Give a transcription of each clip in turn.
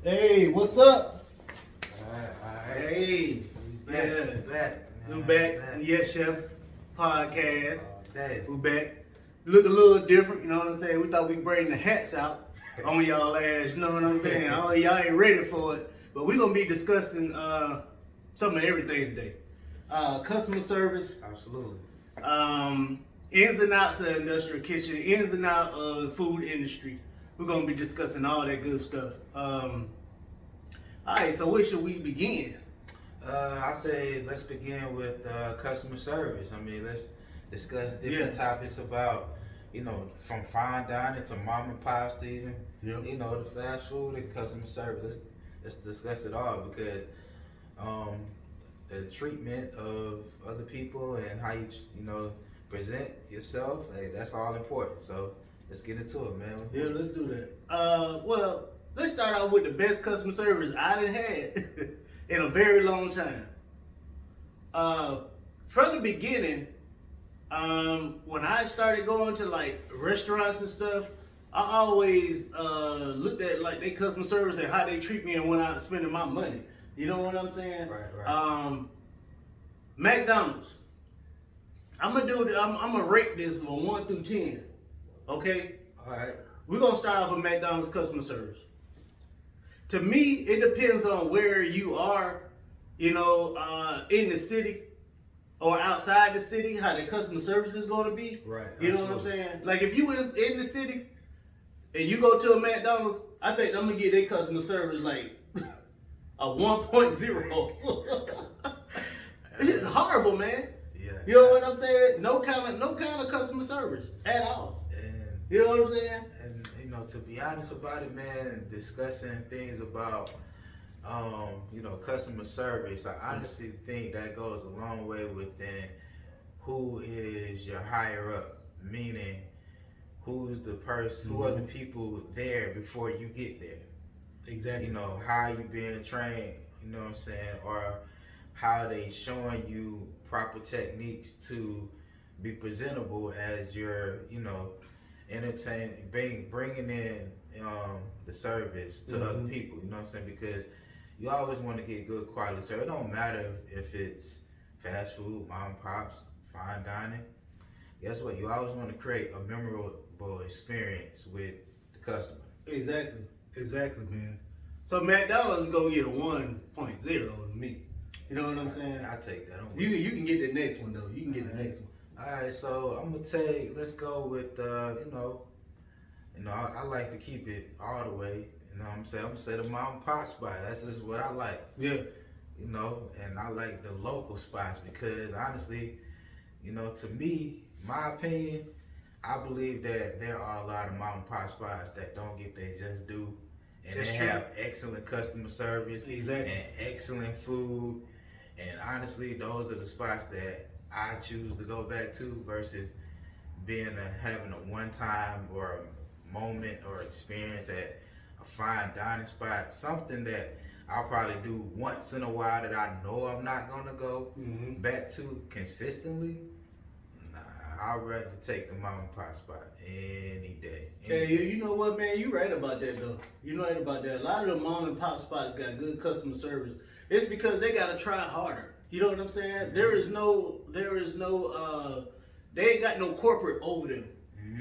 Hey, what's up? Alright. Hey, We're we back. back. Yes, Chef podcast. Day. We back. Look a little different, you know what I'm saying? We thought we'd bring the hats out on y'all ass, you know what I'm saying? Oh, y'all ain't ready for it. But we're gonna be discussing some of everything today. Customer service, Absolutely. ins and outs of the industrial kitchen, ins and outs of the food industry. We're gonna be discussing all that good stuff. All right, so where should we begin? I say let's begin with customer service. I mean, let's discuss different topics about, from fine dining to mom and pops to even, the fast food and customer service. Let's discuss it all because the treatment of other people and how you, present yourself, hey, that's all important. So let's get into it, man. Yeah, let's do that. Well, let's start out with the best customer service I done had in a very long time. From the beginning, when I started going to like restaurants and stuff, I always looked at like their customer service and how they treat me and when I'm spending my money. You know what I'm saying? Right. McDonald's. I'm gonna rate this from 1 through 10. Okay? All right. We're gonna start off with McDonald's customer service. To me, it depends on where you are, in the city or outside the city, how the customer service is gonna be. Right. You know what I'm saying? Like if you was in the city and you go to a McDonald's, I think I'm gonna get their customer service like a 1.0. It's just horrible, man. Yeah. You know what I'm saying? No kind of customer service at all. And You know what I'm saying? to be honest about it, man, discussing things about, customer service, I honestly think that goes a long way within who is your higher up, meaning who's the person, who are the people there before you get there. Exactly. How you being trained, you know what I'm saying, or how they showing you proper techniques to be presentable as you're, entertaining, bringing in the service to other people. You know what I'm saying? Because you always want to get good quality service. It don't matter if it's fast food, mom and pops, fine dining. Guess what? You always want to create a memorable experience with the customer. Exactly, man. So McDonald's is gonna get a 1.0 to me. You know what I'm saying? I take that. You can get the next one though. You can get the next one. All right, so I'm gonna let's go with I like to keep it all the way. You know what I'm saying? I'm gonna say the mom and pop spot. That's just what I like. Yeah. And I like the local spots because honestly, to me, my opinion, I believe that there are a lot of mom and pop spots that don't get their just due. And That's they true. have excellent customer service Exactly. and excellent food. And honestly, those are the spots that I choose to go back to versus having a one-time or a moment or experience at a fine dining spot. Something that I'll probably do once in a while that I know I'm not gonna go back to consistently. I'd rather take the mom and pop spot any day. Hey, you know what, man? You right about that though. You right about that. A lot of the mom and pop spots got good customer service. It's because they gotta try harder. You know what I'm saying? There is no, they ain't got no corporate over them.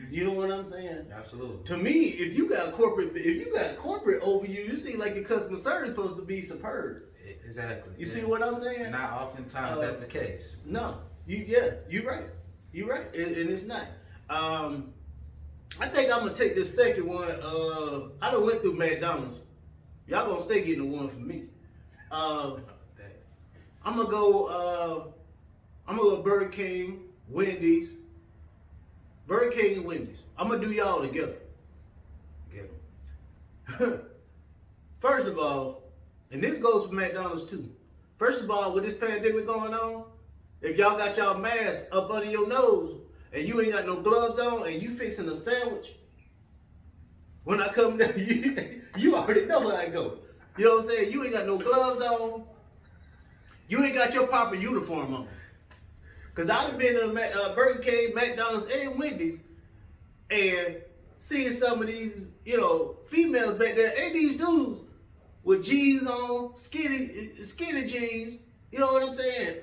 You know what I'm saying? Absolutely. To me, if you got corporate over you, you seem like your customer service is supposed to be superb. Exactly. You see what I'm saying? Not oftentimes that's the case. No. You're right. You're right. And it's not. I think I'm gonna take this second one. I done went through McDonald's. Y'all gonna stay getting the one for me. I'm gonna go Burger King, Wendy's. Burger King and Wendy's. I'm gonna do y'all together. Get 'em. First of all, and this goes for McDonald's too. First of all, with this pandemic going on, if y'all got y'all mask up under your nose and you ain't got no gloves on and you fixing a sandwich, when I come down, you already know how I go. You know what I'm saying? You ain't got no gloves on. You ain't got your proper uniform on. Because I've been to Burger King, McDonald's, and Wendy's and seeing some of these, females back there, and these dudes with jeans on, skinny jeans. You know what I'm saying?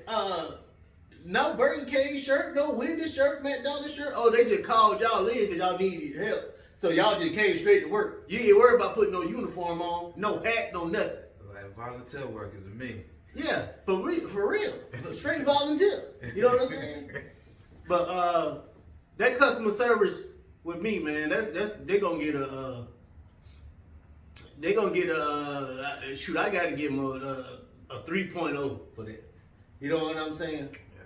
No Burger King shirt, no Wendy's shirt, McDonald's shirt. Oh, they just called y'all in because y'all needed help. So y'all just came straight to work. You ain't worried about putting no uniform on, no hat, no nothing. Like volunteer workers are me. Yeah, for real. Straight volunteer. You know what I'm saying? But that customer service with me, man, they're gonna get a shoot, I gotta give them a 3.0 for that. You know what I'm saying? Yeah.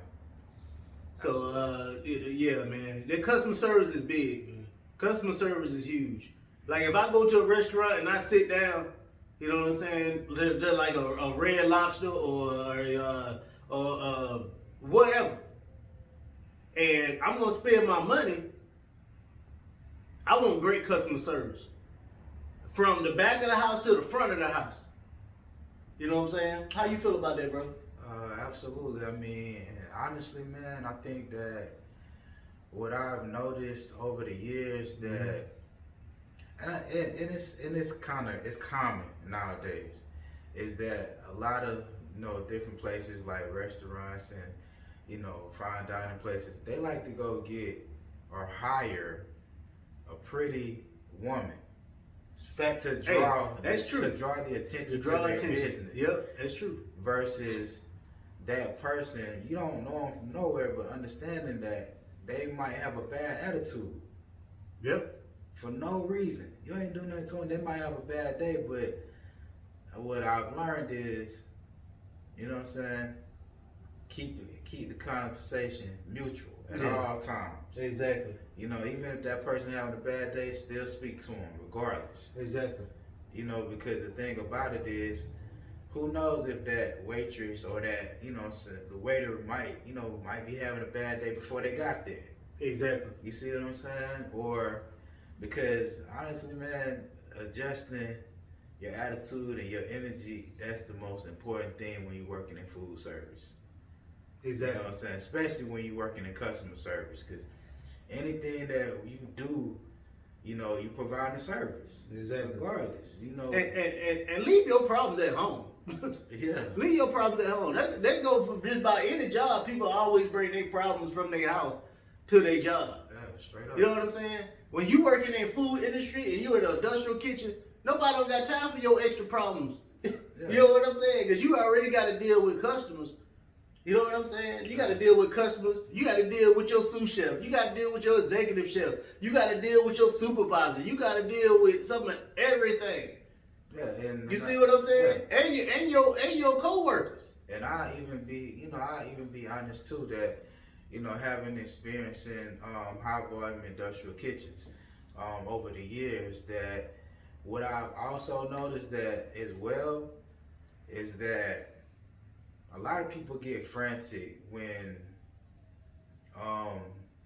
So yeah, man, that customer service is big, man. Customer service is huge. Like if I go to a restaurant and I sit down, you know what I'm saying? They're like a Red Lobster or whatever, and I'm gonna spend my money. I want great customer service from the back of the house to the front of the house. You know what I'm saying? How you feel about that, bro? Absolutely. I mean, honestly, man, I think that what I've noticed over the years that, and it's common nowadays, is that a lot of different places like restaurants and fine dining places, they like to go get or hire a pretty woman. Fact to draw, that's true. To draw the attention to draw their attention. business. Yep, that's true. Versus that person, you don't know them from nowhere, but understanding that they might have a bad attitude. Yep. For no reason. You ain't doing nothing to them. They might have a bad day, but what I've learned is, you know what I'm saying, keep the conversation mutual at all times. Exactly. Even if that person having a bad day, still speak to them regardless. Exactly. Because the thing about it is, who knows if that waitress or that, the waiter might be having a bad day before they got there. Exactly. You see what I'm saying? Or because honestly, man, adjusting your attitude and your energy, that's the most important thing when you're working in food service. Exactly. You know what I'm saying? Especially when you're working in customer service, because anything that you do, you provide the service. Exactly. Regardless, And leave your problems at home. Yeah. Leave your problems at home. They go from just about any job. People always bring their problems from their house to their job. Yeah, straight up. You know what I'm saying? When you working in food industry and you in an industrial kitchen, nobody don't got time for your extra problems. Yeah. You know what I'm saying? Because you already got to deal with customers. You know what I'm saying? You got to deal with customers. You got to deal with your sous chef. You got to deal with your executive chef. You got to deal with your supervisor. You got to deal with some of everything. Yeah, and you see what I'm saying? Yeah. And your coworkers. And I even be honest too that, having experience in high volume industrial kitchens over the years, that what I've also noticed that as well is that a lot of people get frantic when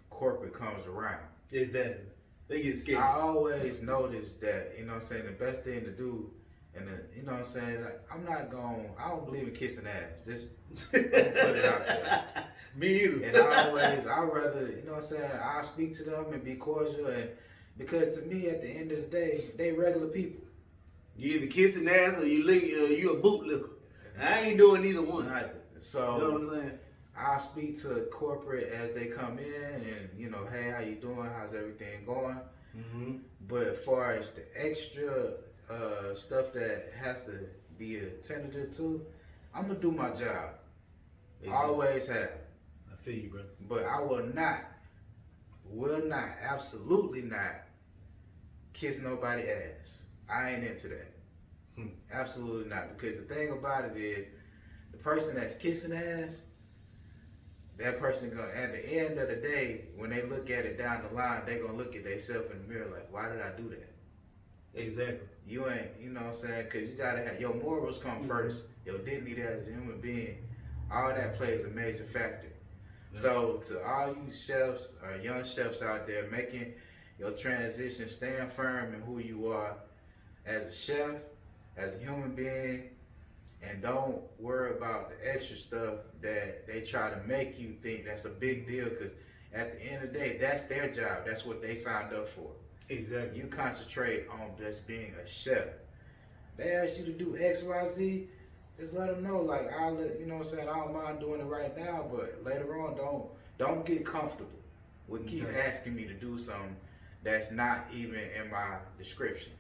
corporate comes around. Exactly. They get scared. I always notice that, the best thing to do, and like, I don't believe in kissing ass. Just put it out there. Me either. And I'd rather, I'll speak to them and be cordial, and because to me, at the end of the day, they regular people. You either kissing ass or you a bootlicker. I ain't doing either one. So, you know what I'm saying? I'll speak to corporate as they come in and, hey, how you doing? How's everything going? Mm-hmm. But as far as the extra stuff that has to be attentive to, I'm going to do my job. Exactly. Always have. I feel you, brother. But I will not, absolutely not kiss nobody ass. I ain't into that. Absolutely not. Because the thing about it is, the person that's kissing ass, that person gonna, at the end of the day, when they look at it down the line, they gonna look at themselves in the mirror like, why did I do that? Exactly. You ain't, you know what I'm saying? Because you gotta have, your morals come first, your dignity as a human being, all that plays a major factor. Yeah. So to all you chefs or young chefs out there making your transition, stand firm in who you are as a chef, as a human being, and don't worry about the extra stuff that they try to make you think that's a big deal, because at the end of the day, that's their job. That's what they signed up for. Exactly. You concentrate on just being a chef. they ask you to do X, Y, Z, just let them know. Like, I'll let, you know what I'm saying, I don't mind doing it right now, but later on, don't get comfortable with keep asking me to do something that's not even in my description.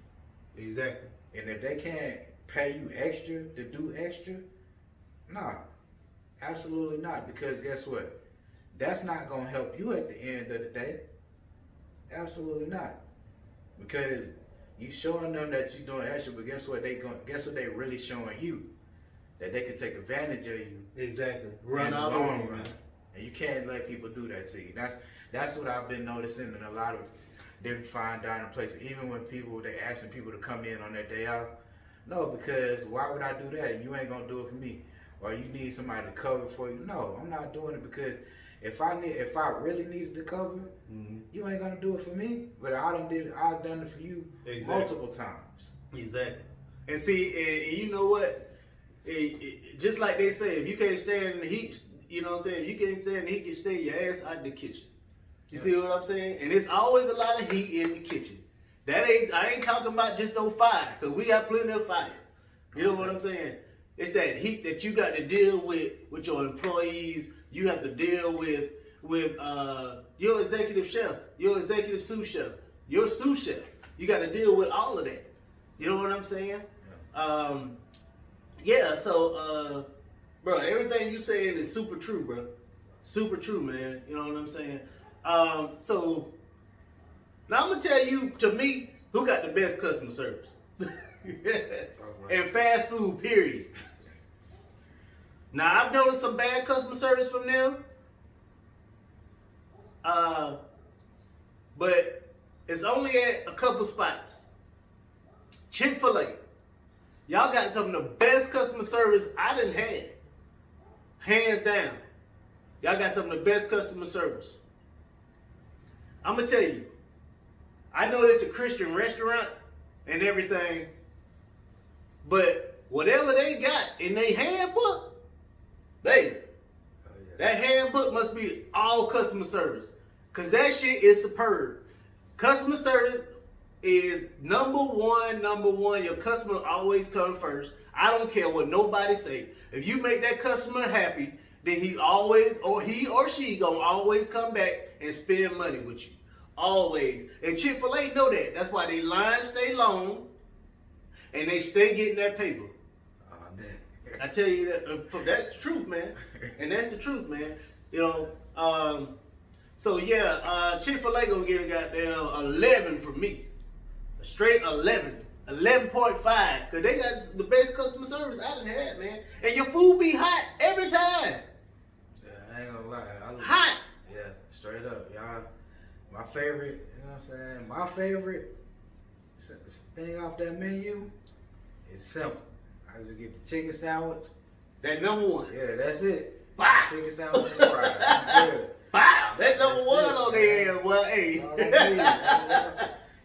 Exactly. And if they can't pay you extra to do extra, nah, absolutely not. Because guess what? That's not gonna help you at the end of the day. Absolutely not. Because you showing them that you're doing extra, but guess what they really showing you? That they can take advantage of you. Exactly. Run out the long run. And you can't let people do that to you. That's what I've been noticing in a lot of different fine dining places. Even when they asking people to come in on their day off. No, because why would I do that? And you ain't gonna do it for me. Or you need somebody to cover for you. No, I'm not doing it because if I really needed to cover, you ain't gonna do it for me. But I've done it for you multiple times. Exactly. And see, and you know what? Just like they say, if you can't stand in the heat, you know what I'm saying? If you can't stand in the heat, you stay your ass out the kitchen. You see what I'm saying? And it's always a lot of heat in the kitchen. I ain't talking about just no fire, because we got plenty of fire. You know what I'm saying? It's that heat that you got to deal with your employees. You have to deal with your executive chef, your executive sous chef, your sous chef. You got to deal with all of that. You know what I'm saying? So, bro, everything you saying is super true, bro. Super true, man. You know what I'm saying? So, now I'm going to tell you, to me, who got the best customer service. And fast food, period. Now, I've noticed some bad customer service from them. But it's only at a couple spots. Chick-fil-A. Y'all got some of the best customer service I done had. Hands down. Y'all got some of the best customer service. I'm going to tell you. I know this is a Christian restaurant and everything. But whatever they got in their handbook, that handbook must be all customer service. Because that shit is superb. Customer service is number one. Your customer always come first. I don't care what nobody say. If you make that customer happy, then he or she gonna always come back and spend money with you. Always. And Chick-fil-A know that. That's why they lines stay long and they stay getting that paper. I tell you that, that's the truth, man. And that's the truth, man. You know, Chick-fil-A gonna get a goddamn 11 from me. A straight 11. 11.5. Because they got the best customer service I done had, man. And your food be hot every time. Yeah, I ain't gonna lie. Hot. Yeah, straight up. Y'all, my favorite, you know what I'm saying? My favorite thing off that menu is simple. I just get the chicken sandwich. That number one. Yeah, that's it. Wow. Chicken sandwich and fries. I'm good. Wow. That number one on there. Well, hey.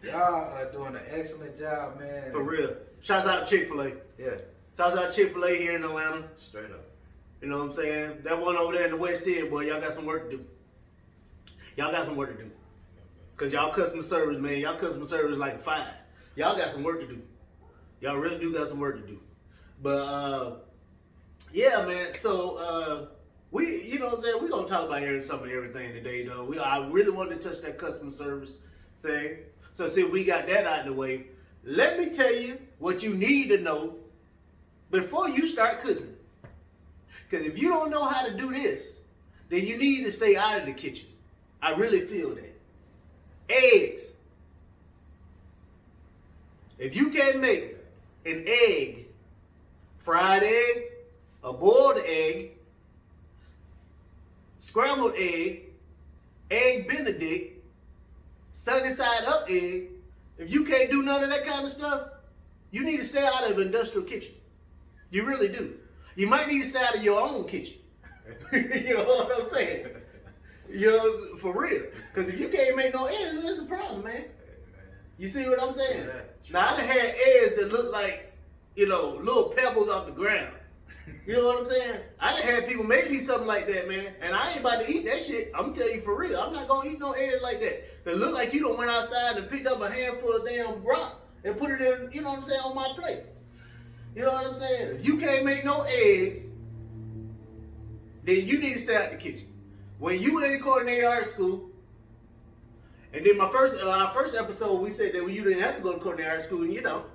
Y'all are doing an excellent job, man. For real. Shouts out Chick-fil-A. Yeah. Shouts out Chick-fil-A here in Atlanta. Straight up. You know what I'm saying? That one over there in the West End, boy, y'all got some work to do. Y'all got some work to do. Because y'all customer service, man, y'all customer service like 5. Y'all got some work to do. Y'all really do got some work to do. But, yeah, man, so, you know what I'm saying? We're going to talk about some of everything today, though. I really wanted to touch that customer service thing. So, see, we got that out of the way. Let me tell you what you need to know before you start cooking. Because if you don't know how to do this, then you need to stay out of the kitchen. I really feel that. Eggs. If you can't make an egg, fried egg, a boiled egg, scrambled egg, egg Benedict, sunny side up egg, if you can't do none of that kind of stuff, you need to stay out of an industrial kitchen. You really do. You might need to stay out of your own kitchen. You know what I'm saying? You know, for real. Because if you can't make no eggs, it's a problem, man. You see what I'm saying? Now, I done had eggs that look like, you know, little pebbles off the ground. You know what I'm saying? I done had people make me something like that, man. And I ain't about to eat that shit. I'm telling you for real. I'm not going to eat no eggs like that. It look like you done went outside and picked up a handful of damn rocks and put it in, you know what I'm saying, on my plate. You know what I'm saying? If you can't make no eggs, then you need to stay out the kitchen. When you in culinary arts school, and then our first episode, we said that you didn't have to go to culinary arts school, and you don't.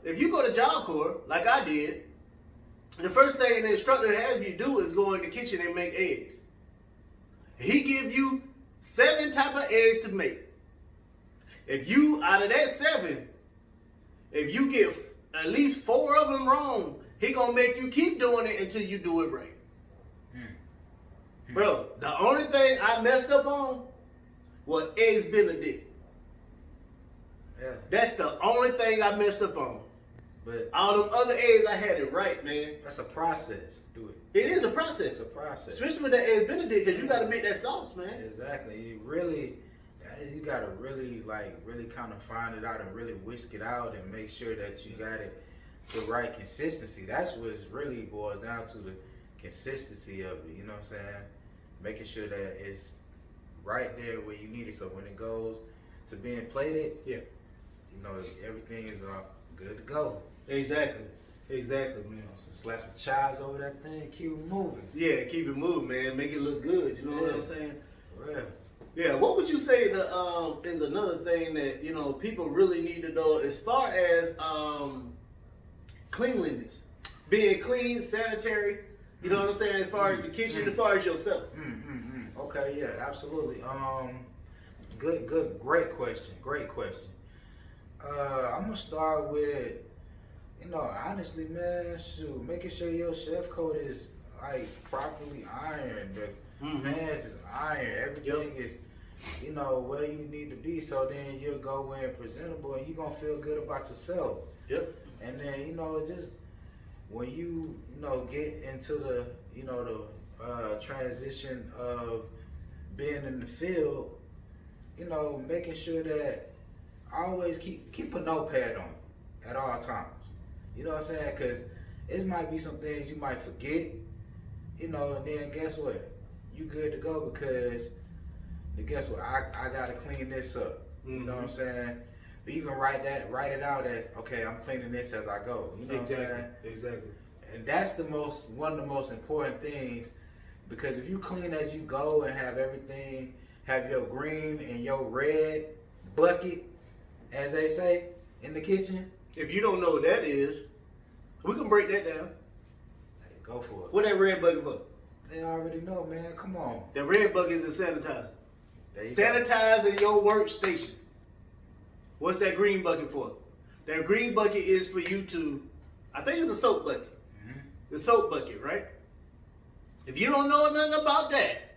If you go to Job Corps, like I did, the first thing the instructor has you do is go in the kitchen and make eggs. He give you 7 type of eggs to make. If you, out of that 7, if you get at least 4 of them wrong, he gonna make you keep doing it until you do it right. Bro, the only thing I messed up on was eggs Benedict. Yeah. That's the only thing I messed up on. But all them other eggs, I had it right, man. that's a process. Do it. It is a process. It's a process. Especially with that eggs Benedict, because you got to make that sauce, man. Exactly. You gotta really kind of find it out and really whisk it out and make sure that you got it the right consistency. That's what really boils down to, the consistency of it. You know what I'm saying? Making sure that it's right there where you need it. So when it goes to being plated, yeah, you know everything is good to go. Exactly, man. So slap some chives over that thing, keep it moving. Yeah, keep it moving, man. Make it look good. You know what I'm saying? For real. Yeah. What would you say is another thing that people really need to know as far as cleanliness, being clean, sanitary. You know what I'm saying? As far as the kitchen, as far as yourself. Okay. Yeah. Absolutely. Great question. I'm gonna start with, honestly, man, making sure your chef coat is like properly ironed. The pants is ironed. Everything is, where you need to be. So then you'll go in presentable and you're gonna feel good about yourself. Yep. And then just when you get into the the transition of being in the field, making sure that I always keep a notepad on at all times. You know what I'm saying? Because it might be some things you might forget, and then guess what? You good to go, because guess what? I gotta clean this up. You know what I'm saying? Even write it out as, okay, I'm cleaning this as I go. You know what I'm saying? Exactly. And that's one of the most important things, because if you clean as you go and have everything, have your green and your red bucket, as they say, in the kitchen. If you don't know what that is, we can break that down. Hey, go for it. What that red bucket for? They already know, man. Come on. The red bucket is a sanitizer. Sanitizing Sanitizing your workstation. What's that green bucket for? That green bucket is for you to, I think it's a soap bucket. The soap bucket, right? If you don't know nothing about that,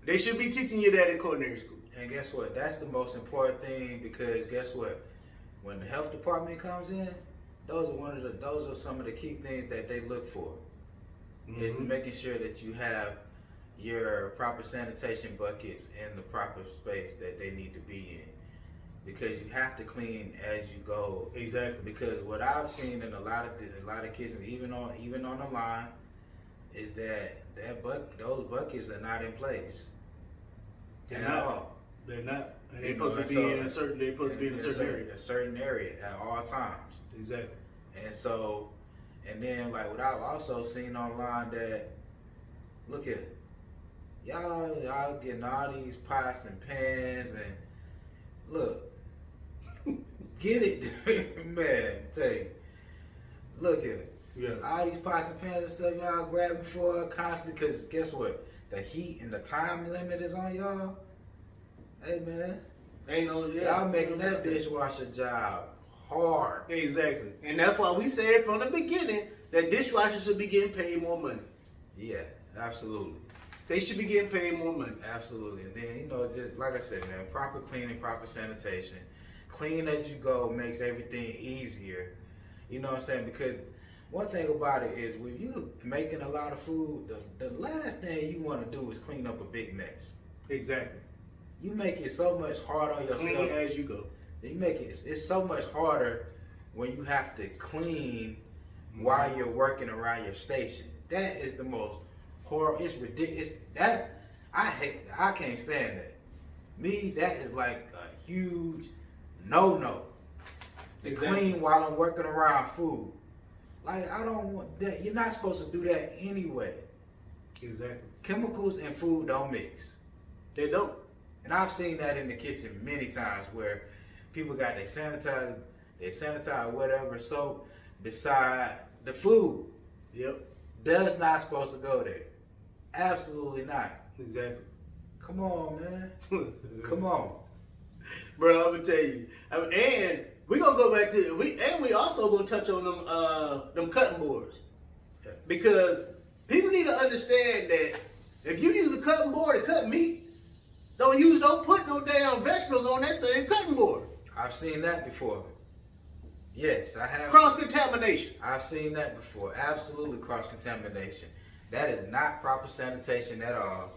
they should be teaching you that in culinary school. And guess what? That's the most important thing, because guess what? When the health department comes in, those are some of the key things that they look for. Is making sure that you have your proper sanitation buckets in the proper space that they need to be in, because you have to clean as you go. Exactly. Because what I've seen in a lot of kitchens, even on the line, is that those buckets are not in place. They're not. They're not. And they're supposed to be in a certain. They're supposed to be in a certain area. A certain area at all times. Exactly. And then like what I've also seen online, that look at it. Y'all getting all these pots and pans, and look, get it, man. Tell you, look at it. Yeah. All these pots and pans and stuff y'all grabbing for constantly, because guess what? The heat and the time limit is on y'all. Hey man, y'all making that dishwasher job hard. Exactly. And that's why we said from the beginning that dishwashers should be getting paid more money. Yeah, absolutely. They should be getting paid more money. Absolutely. And then, just like I said, man, proper cleaning, proper sanitation. Clean as you go makes everything easier. You know what I'm saying? Because one thing about it is, when you're making a lot of food, the last thing you want to do is clean up a big mess. Exactly. You make it so much harder on yourself. Clean as you go. You make it's so much harder when you have to clean while you're working around your station. That is the most horrible. It's ridiculous. I can't stand that. Me, that is like a huge no. and Exactly. clean while I'm working around food. Like, I don't want that. You're not supposed to do that anyway. Exactly. Chemicals and food don't mix. They don't. And I've seen that in the kitchen many times where people got their sanitize whatever soap beside the food. Yep. Does not supposed to go there. Absolutely not. Exactly. Come on, man. Come on. Bro, I'm gonna tell you. And we gonna go back to we also gonna touch on them cutting boards. Yeah. Because people need to understand that if you use a cutting board to cut meat, don't put no damn vegetables on that same cutting board. I've seen that before. Yes, I have. Cross-contamination. I've seen that before. Absolutely cross-contamination. That is not proper sanitation at all.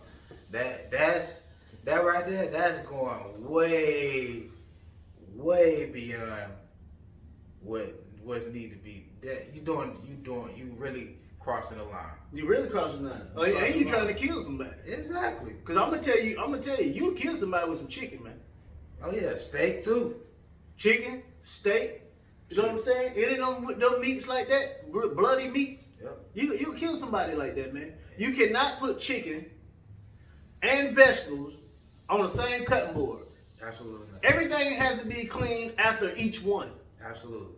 That right there, that's going way beyond what's need to be. That you really crossing the line. You really crossing the line. Oh, and you trying to kill somebody. Exactly. Cause I'm gonna tell you, you kill somebody with some chicken, man. Oh yeah, steak too. Chicken, steak. You know what I'm saying? Any of them meats like that, bloody meats. Yep. You kill somebody like that, man. You cannot put chicken and vegetables on the same cutting board. Absolutely not. Everything has to be cleaned after each one. Absolutely.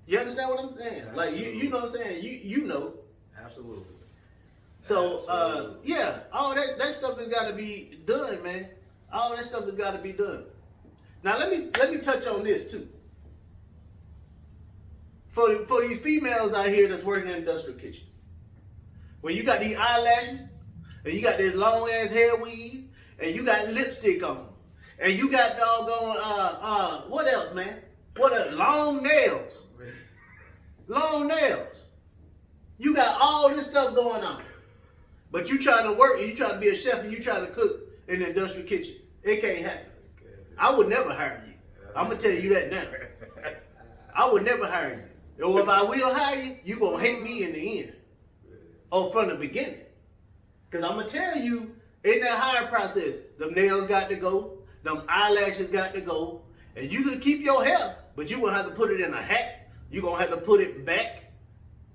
You understand what I'm saying? Like you know what I'm saying? You know. Absolutely. So Absolutely. yeah, all that stuff has got to be done, man. All that stuff has got to be done. Now let me touch on this too. For these females out here that's working in the industrial kitchen, when you got these eyelashes and you got this long ass hair weave and you got lipstick on and you got doggone what else, man? What else? Long nails. Long nails. You got all this stuff going on. But you trying to work, you trying to be a chef and you trying to cook in the industrial kitchen. It can't happen. I would never hire you. I'm going to tell you that now. I would never hire you. Or if I will hire you, you going to hate me in the end. Or from the beginning. Because I'm going to tell you, in that hiring process, them nails got to go, them eyelashes got to go, and you can keep your hair, but you're going to have to put it in a hat. You're going to have to put it back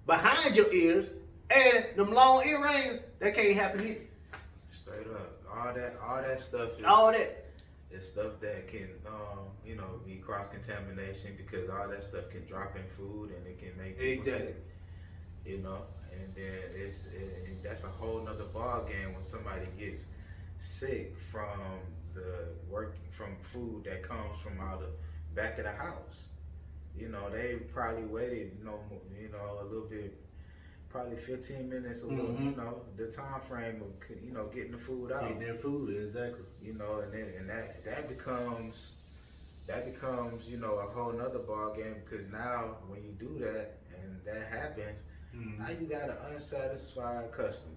behind your ears, and them long earrings, that can't happen either. Straight up. All that stuff is All that. It's stuff that can, be cross-contamination because all that stuff can drop in food and it can make people sick. And then that's a whole nother ball game when somebody gets sick from from food that comes from out the back of the house. They probably waited, a little bit, probably 15 minutes, the time frame of, getting the food out. Getting their food, exactly. And that becomes, a whole nother ball game because now when you do that and that happens, now you got an unsatisfied customer.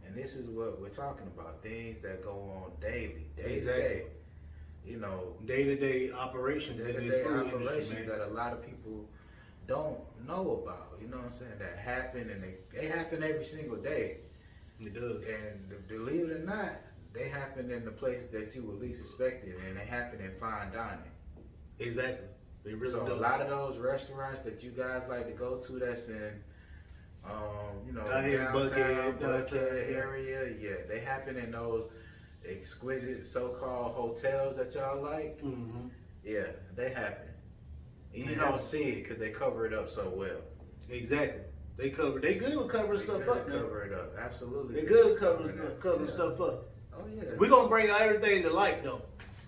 And this is what we're talking about, things that go on daily, day to day. Day-to-day operations in this food industry, man. That a lot of people don't know about. You know what I'm saying? That happen and they happen every single day. It does. And believe it or not, they happen in the places that you would least expect it, and they happen in fine dining. Exactly. They really So do. a lot of those restaurants that you guys like to go to that's in Downtown, Buckhead area, yeah, they happen in those exquisite so-called hotels that y'all like. Mm-hmm. Yeah, they happen. And you don't see it because they cover it up so well. Exactly. They good with covering stuff up, man. Cover it up, absolutely. They good with covering stuff up. Oh yeah. We're gonna bring everything to light though.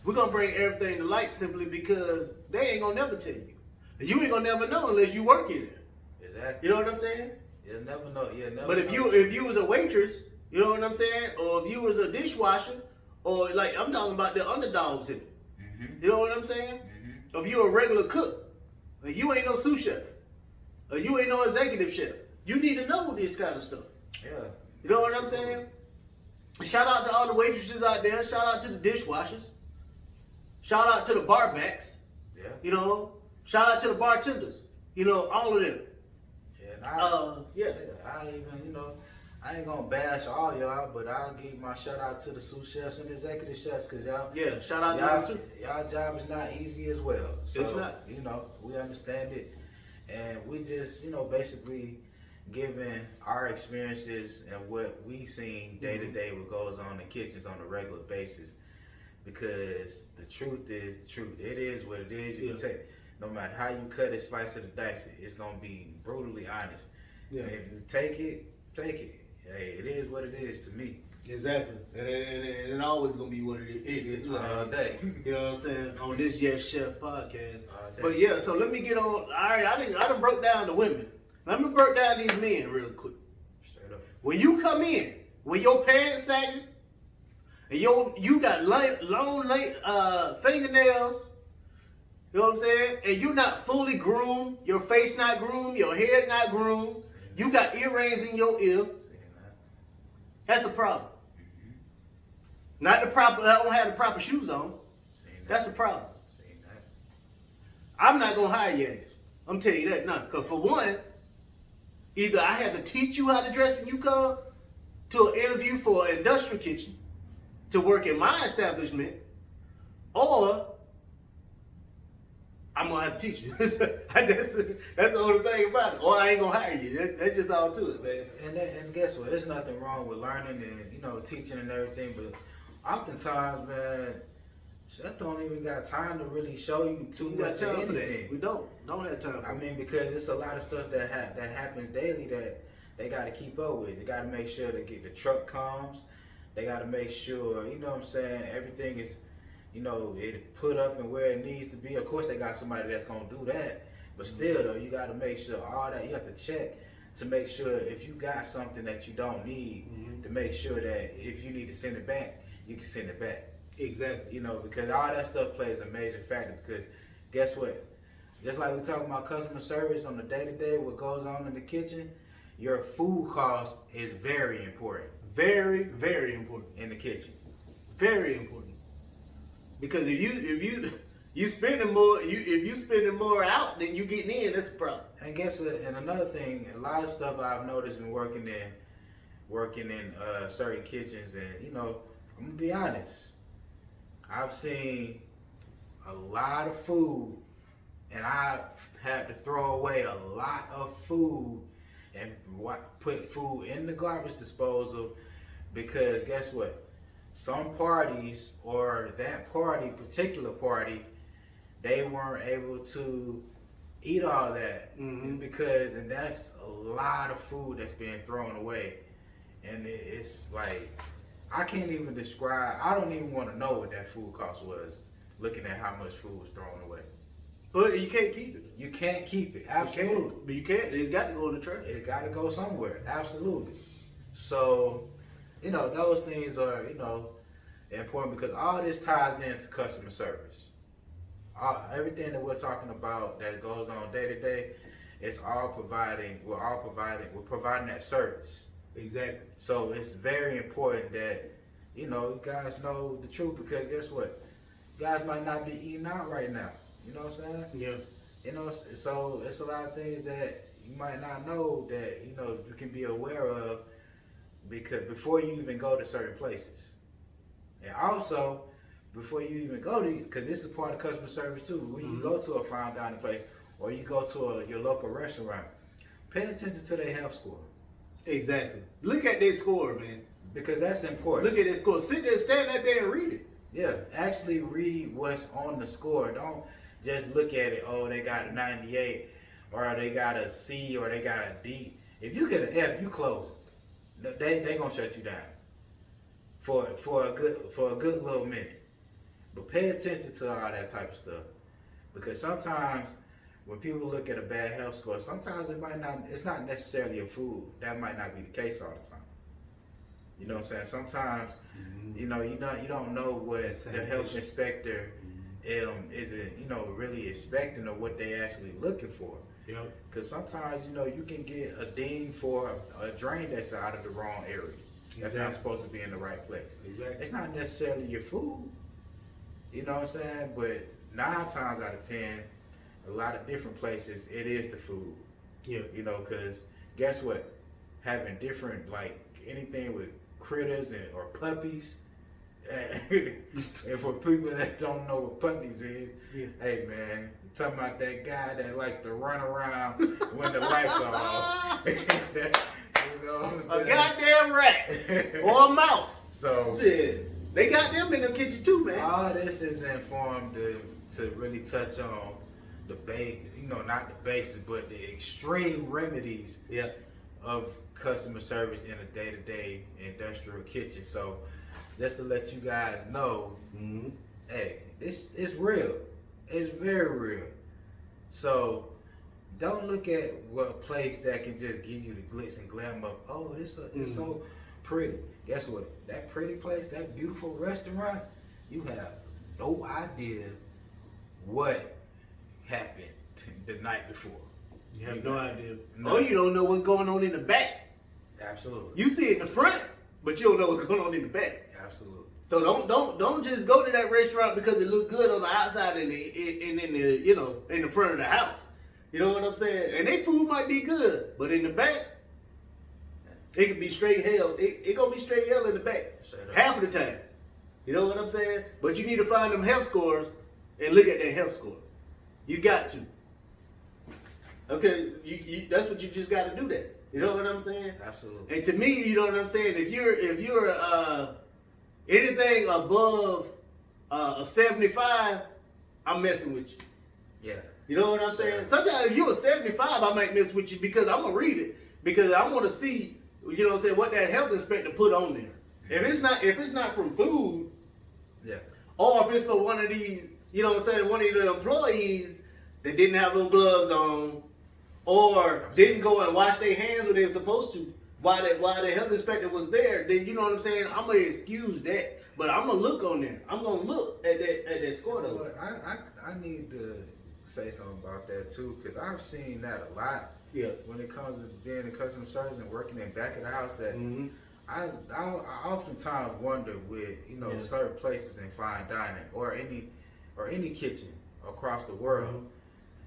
We're gonna bring everything to light simply because they ain't gonna never tell you. You ain't gonna never know unless you work in it. Exactly. You know what I'm saying? You'll never know. But if you was a waitress, you know what I'm saying? Or if you was a dishwasher, or like I'm talking about the underdogs in it. Mm-hmm. You know what I'm saying? Mm-hmm. Or if you're a regular cook, like you ain't no sous chef, or you ain't no executive chef. You need to know this kind of stuff. Yeah. You know what I'm saying? Shout out to all the waitresses out there. Shout out to the dishwashers. Shout out to the barbacks. Yeah. Shout out to the bartenders. All of them. Yeah. And Yeah. I ain't gonna bash all y'all, but I'll give my shout out to the sous chefs and executive chefs, cause y'all, Yeah, shout out y'all, to them too. y'all job is not easy as well. So, It's not. You know, we understand it, and we just, you know, basically giving our experiences and what we seen day to day, what goes on in kitchens on a regular basis. Because the truth is the truth. It is what it is. You can take, no matter how you cut it, slice it, or dice it, it's gonna be brutally honest. Yeah. And if you take it, take it. Hey, it is what it is to me. Exactly. And it always gonna be what it is. All day. You know what I'm saying? On this Yes Chef podcast. All day. But yeah, so let me get on. All right, I done broke down the women. Let me break down these men real quick. Straight up. When you come in, when your pants sagging, and you got long fingernails, you know what I'm saying? And you not fully groomed, your face not groomed, your hair not groomed, you got earrings in your ear. Seeing that. That's a problem. Not the proper. I don't have the proper shoes on. Seeing that. That's a problem. Seeing that. I'm not gonna hire your ass. I'm telling you that now. Cause for one, either I have to teach you how to dress when you come to an interview for an industrial kitchen to work in my establishment, or I'm gonna have to teach you. that's the only thing about it. Or I ain't gonna hire you. That's just all to it, man. And guess what? There's nothing wrong with learning and, you know, teaching and everything, but oftentimes, man, Chef don't even got time to really show you too We got much of time for anything. that. We don't have time for I mean, because it's a lot of stuff that happens daily that they got to keep up with. They got to make sure that the truck comes. They got to make sure, you know what I'm saying, everything is, you know, it put up and where it needs to be. Of course, they got somebody that's going to do that. But still, though, you got to make sure all that, you have to check to make sure if you got something that you don't need, to make sure that if you need to send it back, you can send it back. Exactly. You know, because all that stuff plays a major factor. Because guess what? Just like we're talking about customer service on the day-to-day, what goes on in the kitchen, your food cost is very important Very, very important. in the kitchen. Very important. Because if you spending more, if you spending more out than you getting in, that's a problem. And guess what? And another thing, a lot of stuff I've noticed in working in certain kitchens, and you know, I'm gonna be honest, I've seen a lot of food, and I've had to throw away a lot of food and put food in the garbage disposal because guess what? Some parties or that party, particular party, they weren't able to eat all that because, and that's a lot of food that's being thrown away. And it's like, I can't even describe, I don't even want to know what that food cost was looking at how much food was thrown away. But you can't keep it. You can't keep it, Absolutely. absolutely. But you can't. It's got to go in the trash. It got to go somewhere, absolutely. So, you know, those things are, you know, important because all this ties into customer service. Everything that we're talking about that goes on day to day, it's all providing. We're providing that service. Exactly. So it's very important that, you know, you guys know the truth because guess what? You guys might not be eating out right now. You know what I'm saying? Yeah. You know, so it's a lot of things that you might not know that, you know, you can be aware of because before you even go to certain places. And also, before you even go to, because this is part of customer service too, when you go to a fine dining place or you go to your local restaurant, pay attention to their health score. Exactly. Look at their score, man. Because that's important. Look at their score. Sit there, stand out there and read it. Yeah, actually read what's on the score. Don't just look at it, oh, they got a 98, or they got a C, or they got a D. If you get an F, you close it. They gonna shut you down for a good little minute. But pay attention to all that type of stuff. Because sometimes when people look at a bad health score, sometimes it's not necessarily a food. That might not be the case all the time. You know what I'm saying? Sometimes, you know, you don't know what the health inspector isn't, you know, really expecting or what they actually looking for. Yep. Because sometimes, you know, you can get a ding for a drain that's out of the wrong area. That's not supposed to be in the right place. Exactly. It's not necessarily your food. You know what I'm saying? But 9 times out of 10, a lot of different places, it is the food. Yeah. You know, because guess what? Having different, like, anything with critters or puppies. And for people that don't know what puppies is, hey man, you talking about that guy that likes to run around when the lights are off. You know what I'm saying? A goddamn rat or a mouse. So they got them in the kitchen too, man. All this is informed to really touch on the not the basis, but the extreme remedies of customer service in a day-to-day industrial kitchen. So just to let you guys know, hey, it's real. It's very real. So don't look at what place that can just give you the glitz and glam of, oh, it's so pretty. Guess what? That pretty place, that beautiful restaurant, you have no idea what happened the night before. You have no idea. No. Or you don't know what's going on in the back. Absolutely. You see it in the front, but you don't know what's going on in the back. Absolutely. So don't just go to that restaurant because it look good on the outside and in the front of the house. You know what I'm saying? And their food might be good, but in the back, it could be straight hell. It gonna be straight hell in the back half of the time. You know what I'm saying? But you need to find them health scores and look at their health score. You got to. Okay, you that's what you just got to do. That. You know what I'm saying? Absolutely. And to me, you know what I'm saying. If you're anything above a 75, I'm messing with you. Yeah. You know what I'm saying? Sometimes if you're a 75, I might mess with you because I'm gonna read it because I want to see, you know what I'm saying, what that health inspector put on there. If it's not from food, or if it's for one of these, you know what I'm saying, one of the employees that didn't have no gloves on, or didn't go and wash their hands when they were supposed to, while the health inspector was there, then you know what I'm saying, I'm gonna excuse that. But I'm gonna look on there. I'm gonna look at that score though. I need to say something about that too, because I've seen that a lot. Yeah. When it comes to being in customer service and working in back of the house, that I oftentimes wonder with certain places in fine dining or any kitchen across the world,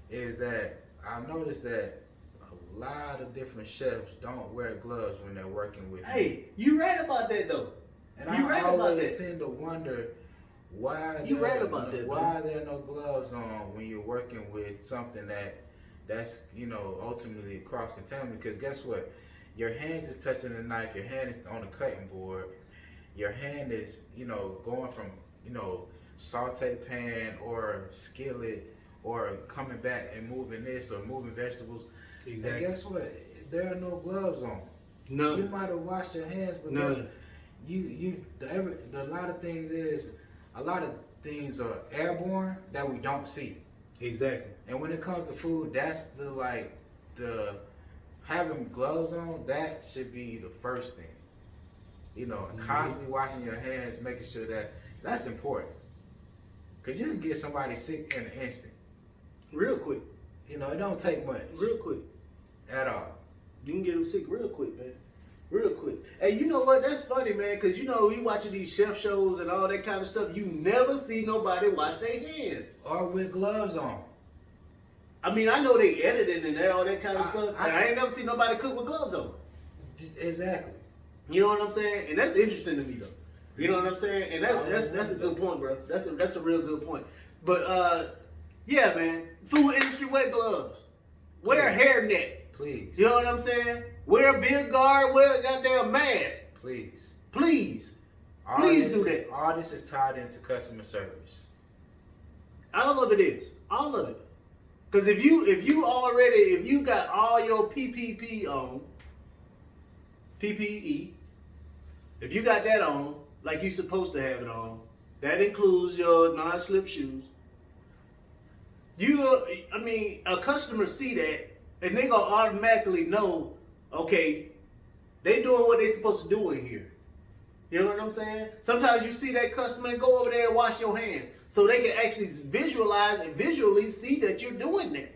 is that I've noticed that a lot of different chefs don't wear gloves when they're working with. Hey, you right about that though. And I always tend to wonder why there are no gloves on when you're working with something that's ultimately cross contaminated. Because guess what? Your hands is touching the knife. Your hand is on the cutting board. Your hand is going from saute pan or skillet or coming back and moving this or moving vegetables. Exactly. And guess what? There are no gloves on. No. You might have washed your hands, but a lot of things are airborne that we don't see. Exactly. And when it comes to food, that's the having gloves on, that should be the first thing. Constantly washing your hands, making sure that's important. Because you can get somebody sick in an instant. Real quick. It don't take much. Real quick. At all. You can get them sick real quick, man. Real quick. Hey, you know what? That's funny, man, because you watching these chef shows and all that kind of stuff, you never see nobody wash their hands. Or with gloves on. I mean, I know they editing and all that kind of stuff, and I ain't never seen nobody cook with gloves on. Exactly. You know what I'm saying? And that's interesting to me, though. You know what I'm saying? And that's a good point, bro. That's a real good point. But, yeah, man. Food industry, wear gloves. Wear a hairnet. Please. You know what I'm saying? Wear a beard guard, wear a goddamn mask. Please. Please do that. All this is tied into customer service. All of it is. All of it. Because if you got all your PPP on, PPE, if you got that on, like you're supposed to have it on, that includes your non-slip shoes. A customer see that, and they gonna automatically know, okay, they doing what they supposed to do in here. You know what I'm saying? Sometimes you see that customer and go over there and wash your hands, so they can actually visualize and visually see that you're doing that.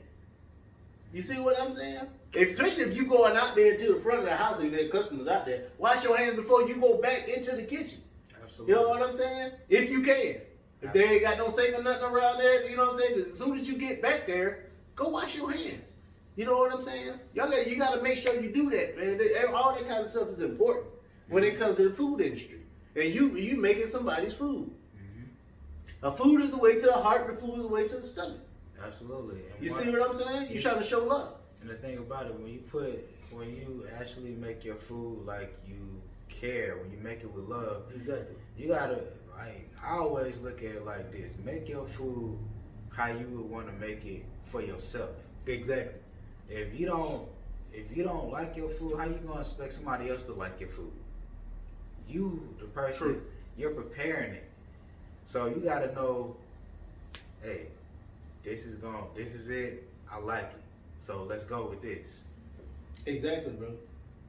You see what I'm saying? Especially if you going out there to the front of the house and there are customers out there, wash your hands before you go back into the kitchen. Absolutely. You know what I'm saying? If you can. If they ain't got no sink or nothing around there, you know what I'm saying? As soon as you get back there, go wash your hands. You know what I'm saying? You got to make sure you do that, man. All that kind of stuff is important. when it comes to the food industry. And you making somebody's food. Mm-hmm. A food is the way to the heart, the food is the way to the stomach. Absolutely. And You see what I'm saying? You trying to show love. And the thing about it, when you actually make your food like you care, when you make it with love, Exactly. you gotta, like, I always look at it like this: make your food how you would want to make it for yourself. Exactly. If you don't like your food, how you gonna expect somebody else to like your food? You, the person, True. you're preparing it, so you gotta know, hey, this is it. I like it, so let's go with this. Exactly, bro.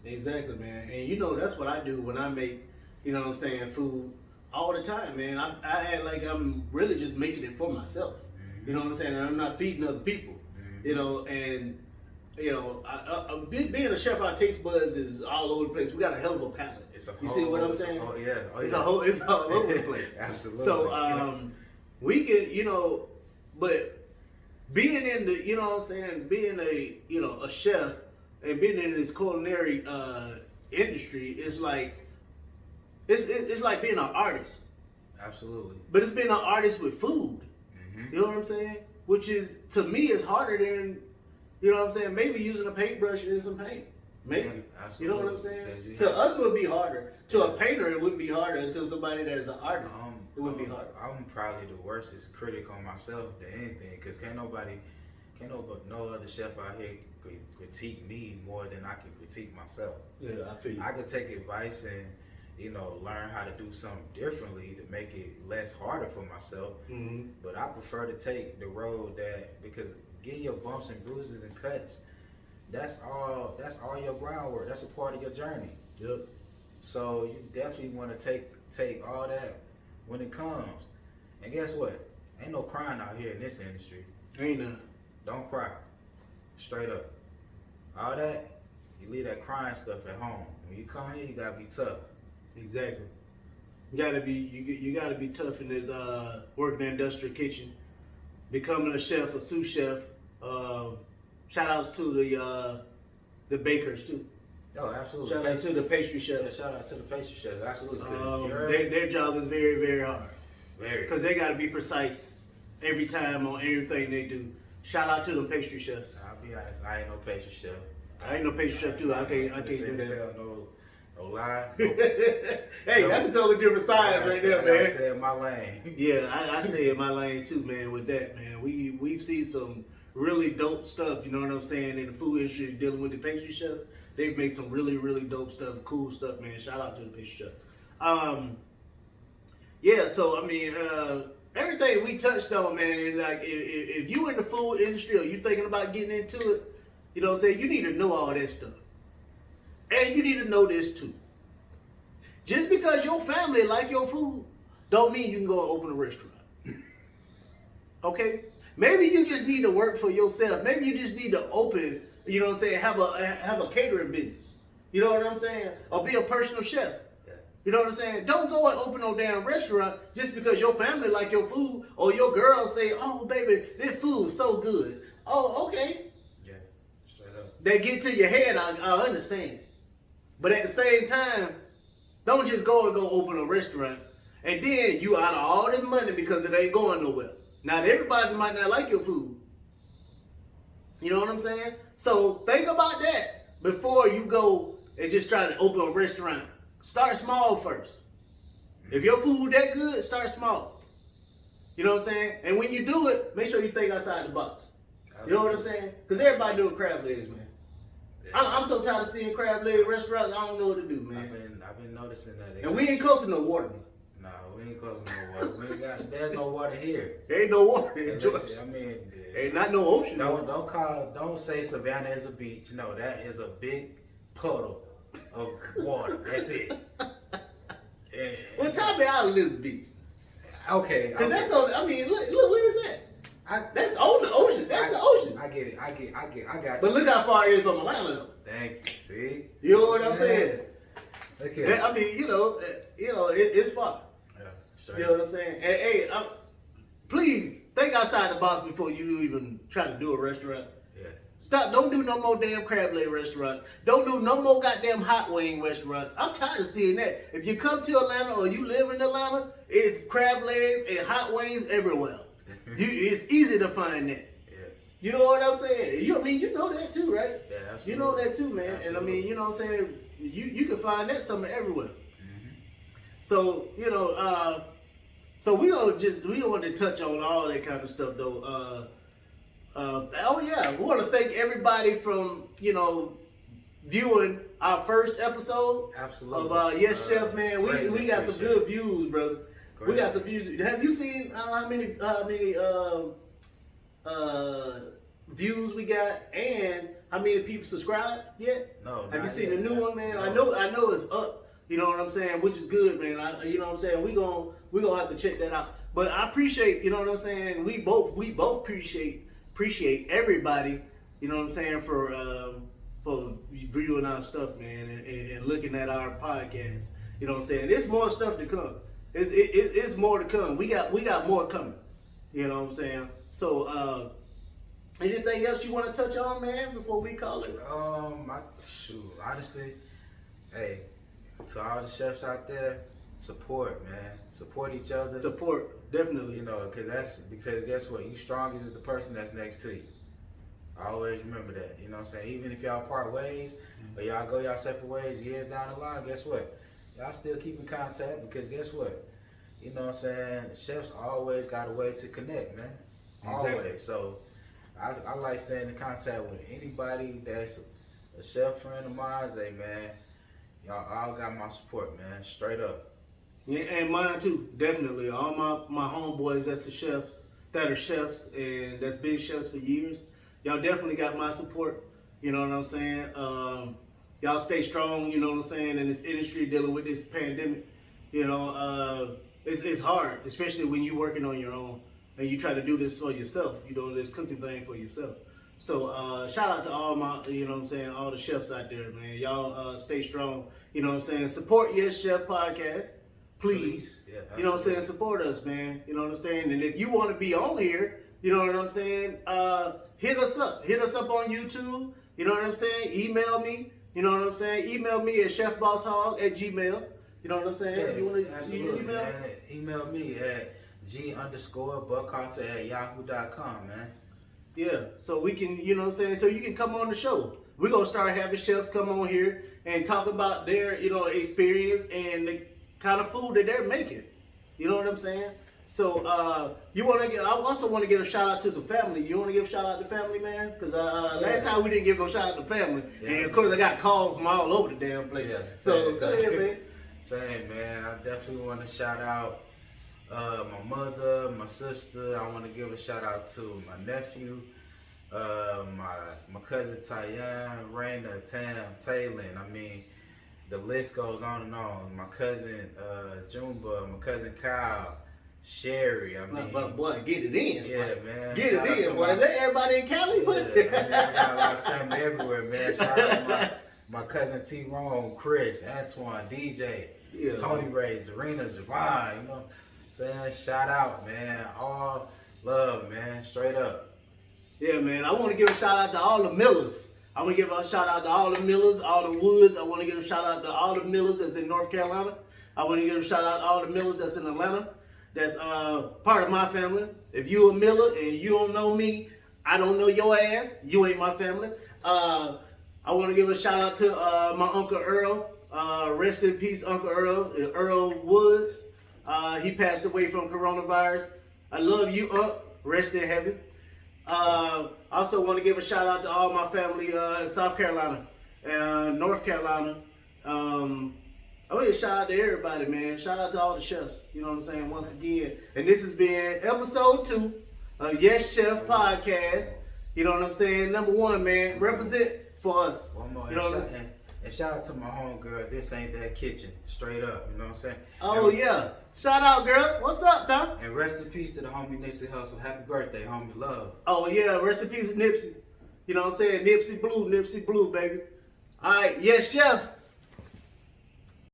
Exactly, man. And you know, that's what I do when I make, you know what I'm saying, food all the time, man. I act like I'm really just making it for myself. Mm-hmm. You know what I'm saying? And I'm not feeding other people. Mm-hmm. You know, and, you know, being a chef, our taste buds is all over the place. We got a hell of a palate. You see what I'm saying? Oh yeah. Oh, It's yeah. it's all over the place. Absolutely. So we can, you know, but being in the, you know what I'm saying, being a, you know, a chef and being in this culinary industry is like, it's like being an artist, Absolutely. but it's being an artist with food. Mm-hmm. You know what I'm saying? Which is, to me, is harder than, you know what I'm saying, maybe using a paintbrush and some paint. Maybe. Absolutely. You know what I'm saying? Because you To have- us, it would be harder. To a painter, it wouldn't be harder. Until somebody that is an artist, it would be harder. I'm probably the worstest critic on myself than anything, because no other chef out here could critique me more than I can critique myself. Yeah, I feel you. I could take advice and, you know, learn how to do something differently to make it less harder for myself. Mm-hmm. But I prefer to take the road that, because getting your bumps and bruises and cuts, that's all your groundwork. That's a part of your journey. Yep. So you definitely want to take all that when it comes. And guess what? Ain't no crying out here in this industry. Ain't none. Don't cry. Straight up. All that, you leave that crying stuff at home. When you come here, you gotta be tough. Exactly. You gotta be you gotta be tough in this working in the industrial kitchen, becoming a chef, a sous chef. Shout outs to the bakers too. Oh, absolutely. Shout out to the pastry Yeah, chefs. shout out to the pastry chefs. Absolutely. 'Cause Their job is very, very hard very. because they gotta be precise every time on everything they do. Shout out to the pastry chefs. I'll be honest, I ain't no pastry chef. I ain't no pastry chef too. I can't do Tell that. no lie. Hey, that's a totally different science right there, I gotta man. stay in my lane. Yeah, I stay in my lane too, man. With that, man, we've seen some really dope stuff. You know what I'm saying, in the food industry, dealing with the pastry chefs. They've made some really, really dope stuff, cool stuff, man. Shout out to the pastry chef. Yeah, so I mean, everything we touched on, man. And like, if you in the food industry or you thinking about getting into it, you know what I'm saying, you need to know all that stuff, and you need to know this too. Just because your family like your food, don't mean you can go and open a restaurant. Okay? Maybe you just need to work for yourself. Maybe you just need to open, you know what I'm saying, have a catering business. You know what I'm saying? Or be a personal chef. Yeah. You know what I'm saying? Don't go and open no damn restaurant just because your family like your food or your girls say, oh, baby, this food's so good. Oh, okay. Yeah, straight up. That get to your head, I understand. But at the same time, don't just go and go open a restaurant and then you out of all this money because it ain't going nowhere. Now, everybody might not like your food. You know what I'm saying? So think about that before you go and just try to open a restaurant. Start small first. If your food that good, start small. You know what I'm saying? And when you do it, make sure you think outside the box. You know what I'm saying? Because everybody doing crab legs, man. Yeah. I'm so tired of seeing crab leg restaurants. I don't know what to do, man. I've been noticing that. And we ain't close to no water. No, we ain't close to no water. There's no water here. There ain't no water in Unless- Georgia. I mean, Ain't not no ocean. don't say Savannah is a beach. No, that is a big puddle of water. That's it. And- Well, tell me out of this beach. Okay. Cause that's on. I mean, look where it's at. That's on the ocean. That's the ocean. I get it. I got you. But look how far it is from Atlanta, though. Thank you. See? You know what I'm saying? Okay. I mean, it's far. Yeah, straight. You know what I'm saying? And hey, please think outside the box before you even try to do a restaurant. Yeah. Stop. Don't do no more damn crab leg restaurants. Don't do no more goddamn hot wing restaurants. I'm tired of seeing that. If you come to Atlanta or you live in Atlanta, it's crab legs and hot wings everywhere. It's easy to find that. You know what I'm saying? You know that too, right? Yeah, absolutely. You know that too, man. Absolutely. And I mean, you know what I'm saying? You can find that somewhere everywhere. Mm-hmm. So, you know, so we don't want to touch on all that kind of stuff though. Oh yeah, we want to thank everybody from, you know, viewing our first episode Absolutely. of Yes Chef, man. We got some good views, brother. Great. We got some views. Have you seen how many views we got and how many people subscribe yet? No. Have you not seen yet, the new one, man? No. I know it's up. You know what I'm saying? Which is good, man. You know what I'm saying? We gonna have to check that out. But I appreciate, you know what I'm saying? We both appreciate everybody. You know what I'm saying for viewing our stuff, man, and looking at our podcast. You know what I'm saying? There's more stuff to come. It's more to come. We got more coming. You know what I'm saying? So, anything else you want to touch on, man, before we call it? Honestly, hey, to all the chefs out there, support, man. Support each other. Support, definitely. You know, because guess what? You strongest is the person that's next to you. I always remember that. You know what I'm saying? Even if y'all part ways, or y'all go y'all separate ways years down the line, guess what? Y'all still keep in contact because guess what? You know what I'm saying? Chefs always got a way to connect, man. Exactly. Always. So I like staying in contact with anybody that's a chef friend of mine. Hey, man, y'all all got my support, man. Straight up. Yeah, and mine too, definitely. All my homeboys that are chefs and that's been chefs for years. Y'all definitely got my support. You know what I'm saying? Y'all stay strong, you know what I'm saying, in this industry dealing with this pandemic. You know, it's hard, especially when you're working on your own and you try to do this for yourself. You doing this cooking thing for yourself. So shout out to all my, you know what I'm saying, all the chefs out there, man. Y'all stay strong. You know what I'm saying? Support Yes Chef Podcast. Please. Yeah, you know what I'm saying? Support us, man. You know what I'm saying? And if you want to be on here, you know what I'm saying? Hit us up. Hit us up on YouTube. You know what I'm saying? Email me. You know what I'm saying? Email me at chefbosshog@gmail. You know what I'm saying? Yeah, you want to absolutely, email? man. Email me at g_buckcarter@yahoo.com, man. Yeah, so we can, you know what I'm saying? So you can come on the show. We're going to start having chefs come on here and talk about their, you know, experience and the kind of food that they're making. You know what I'm saying? So I also want to give a shout out to some family. You want to give a shout out to family, man? Because last time we didn't give no shout out to family. Yeah. And of course I got calls from all over the damn place. Yeah, So go ahead, man. Same, man. I definitely want to shout out my mother, my sister. I want to give a shout out to my nephew, my cousin Tyann, Raina, Tam, Taylin. I mean, the list goes on and on. My cousin Jumba, my cousin Kyle, Sherry. I mean, But boy, get it in. yeah, boy. man. Get Shout out it to in, boy. my- Is that everybody in Cali? Yeah, I mean, I got a lot of family everywhere, man. Shout out to my cousin T-Rone, Chris, Antoine, DJ, Yeah. Tony Ray, Zarina, Javon, you know what I'm saying? Shout out, man. All love, man. Straight up. Yeah, man. I want to give a shout out to all the Millers. I want to give a shout out to all the Millers, all the Woods. I want to give a shout out to all the Millers that's in North Carolina. I want to give a shout out to all the Millers that's in Atlanta. That's part of my family. If you a Miller and you don't know me, I don't know your ass. You ain't my family. I want to give a shout out to my Uncle Earl. Rest in peace, Uncle Earl. Earl Woods. He passed away from coronavirus. I love you, Unc. Rest in heaven. I also want to give a shout out to all my family in South Carolina and North Carolina. I want to shout out to everybody, man. Shout out to all the chefs. You know what I'm saying? Once again. And this has been episode 2 of Yes Chef Podcast. You know what I'm saying? Number 1, man. Represent for us. One more. You know what I'm saying? And shout out to my homegirl. This ain't that kitchen. Straight up. You know what I'm saying? Oh, yeah. Shout out, girl. What's up, Don? And rest in peace to the homie Nipsey Hussle. Happy birthday, homie. Love. Oh, yeah. Rest in peace, Nipsey. You know what I'm saying? Nipsey Blue, baby. All right. Yes, Chef.